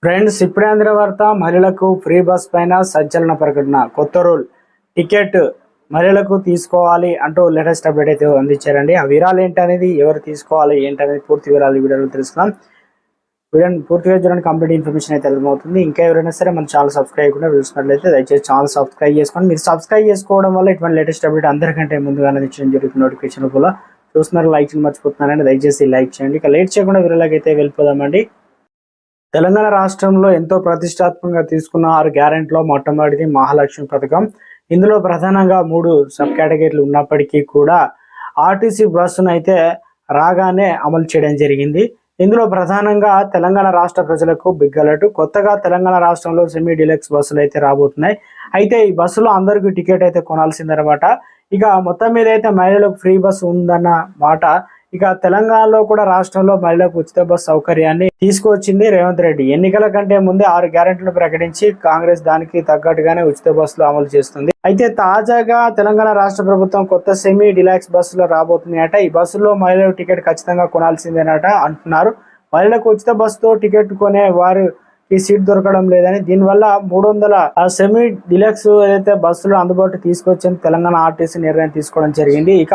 Friends, ఇప్పుడే అందిన వార్త. మహిళలకు ఫ్రీ బస్ పైన సంచలన ప్రకటన. కొత్త రూల్, టికెట్ మహిళలకు తీసుకోవాలి అంటూ లేటెస్ట్ అప్డేట్ అయితే అందించారండి. ఆ వివరాలు ఏంటనేది, ఎవరు తీసుకోవాలి ఏంటనేది పూర్తి వివరాలు ఈ వీడియోలో తెలుసుకుందాం. వీడియోని పూర్తిగా చూడండి, కంప్లీట్ ఇన్ఫర్మేషన్ అయితే అర్థమవుతుంది. ఇంకా ఎవరైనా సరే మన ఛానల్ సబ్స్క్రైబ్ కూడా చూసినట్లయితే దయచేసి ఛానల్ సబ్స్క్రైబ్ చేసుకోండి. మీరు సబ్స్క్రైబ్ చేసుకోవడం వల్ల ఇటువంటి లేటెస్ట్ అప్డేట్ అందరికంటే ముందుగా అందించడం జరుగుతుంది. నోటిఫికేషన్ కూడా చూస్తున్నారు, లైక్ మర్చిపోతున్నారండి, దయచేసి లైక్ చేయండి. ఇక లేట్ చేయకుండా వీడియోలోకి అయితే వెళ్ళిపోదామండి. తెలంగాణ రాష్ట్రంలో ఎంతో ప్రతిష్టాత్మకంగా తీసుకున్న 6 గ్యారెంటీలో మొట్టమొదటిది మహాలక్ష్మి పథకం. ఇందులో ప్రధానంగా 3 సబ్ కేటగిరీలు ఉన్నప్పటికీ కూడా ఆర్టీసీ బస్సును అయితే రాగానే అమలు చేయడం జరిగింది. ఇందులో ప్రధానంగా తెలంగాణ రాష్ట్ర ప్రజలకు బిగ్ అలర్ట్. కొత్తగా తెలంగాణ రాష్ట్రంలో సెమీ డీలక్స్ బస్సులు అయితే రాబోతున్నాయి. అయితే ఈ బస్సులో అందరికీ టికెట్ అయితే కొనాల్సిందనమాట. ఇక మొత్తం మీద అయితే మహిళలకు ఫ్రీ బస్సు ఉందన్న మాట. ఇక తెలంగాణలో కూడా రాష్ట్రంలో మహిళలకు ఉచిత బస్సు సౌకర్యాన్ని తీసుకువచ్చింది రేవంత్ రెడ్డి. ఎన్నికల కంటే ముందే 6 గ్యారెంటీలు ప్రకటించి కాంగ్రెస్ దానికి తగ్గట్టుగానే ఉచిత బస్సులు అమలు చేస్తుంది. అయితే తాజాగా తెలంగాణ రాష్ట్ర ప్రభుత్వం కొత్త సెమీ డిలాక్స్ బస్సులు రాబోతున్నాయట. ఈ బస్సులో మహిళలు టికెట్ ఖచ్చితంగా కొనాల్సిందేనట అంటున్నారు. మహిళలకు ఉచిత బస్సుతో టికెట్ కొనే వారు ఈ సీట్ దొరకడం లేదని, దీనివల్ల 300 సెమీ డిలక్స్ ఏదైతే బస్సులు అందుబాటు తీసుకొచ్చింది తెలంగాణ ఆర్టీసీ నిర్ణయం తీసుకోవడం జరిగింది. ఇక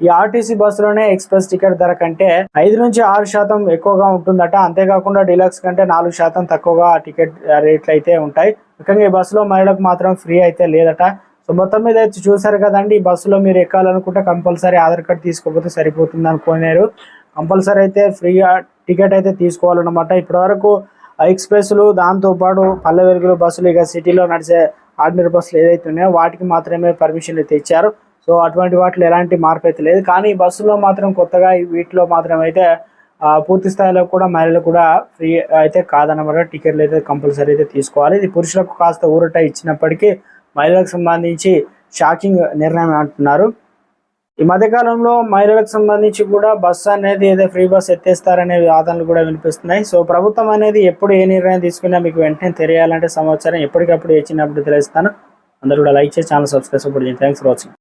ఈ ఆర్టీసీ బస్సులోనే ఎక్స్ప్రెస్ టికెట్ ధర కంటే 5 నుంచి 6% ఎక్కువగా ఉంటుందట. అంతేకాకుండా డిలక్స్ కంటే 4% తక్కువగా టికెట్ రేట్లు అయితే ఉంటాయి. ముఖ్యంగా ఈ బస్సులో మహిళలకు మాత్రం ఫ్రీ అయితే లేదట. సో మొత్తం మీద అయితే చూసారు కదండి. ఈ బస్సులో మీరు ఎక్కాలనుకుంటే కంపల్సరీ ఆధార్ కార్డు తీసుకోకపోతే సరిపోతుంది అనుకున్నారు. కంపల్సరీ అయితే ఫ్రీగా టికెట్ అయితే తీసుకోవాలన్నమాట. ఇప్పటి వరకు ఎక్స్ప్రెస్లు, దాంతోపాటు పల్లె వెలుగులు బస్సులు, ఇక సిటీలో నడిచే ఆర్డినరీ బస్సులు ఏదైతే ఉన్నాయో వాటికి మాత్రమే పర్మిషన్ అయితే ఇచ్చారు. సో అటువంటి వాటిలో ఎలాంటి మార్పు అయితే లేదు. కానీ ఈ బస్సులో మాత్రం కొత్తగా వీటిలో మాత్రం అయితే పూర్తి స్థాయిలో కూడా మహిళలు కూడా ఫ్రీ అయితే కాదన్నమాట. టికెట్లు అయితే కంపల్సరీ అయితే తీసుకోవాలి. ఇది పురుషులకు కాస్త ఊరట ఇచ్చినప్పటికీ మహిళలకు సంబంధించి షాకింగ్ నిర్ణయం అంటున్నారు. ఈ మధ్యకాలంలో మహిళలకు సంబంధించి కూడా బస్సు అనేది ఏదో ఫ్రీ బస్ ఎత్తేస్తారనే వాదనలు కూడా వినిపిస్తున్నాయి. సో ప్రభుత్వం అనేది ఎప్పుడు ఏ నిర్ణయం తీసుకున్నా మీకు వెంటనే తెలియాలంటే సమాచారం ఎప్పటికప్పుడు ఏ చిన్నప్పుడు తెలుస్తాను. అందరూ కూడా లైక్ చేసి ఛానల్ సబ్స్క్రైబ్ చేయండి. Thanks for watching.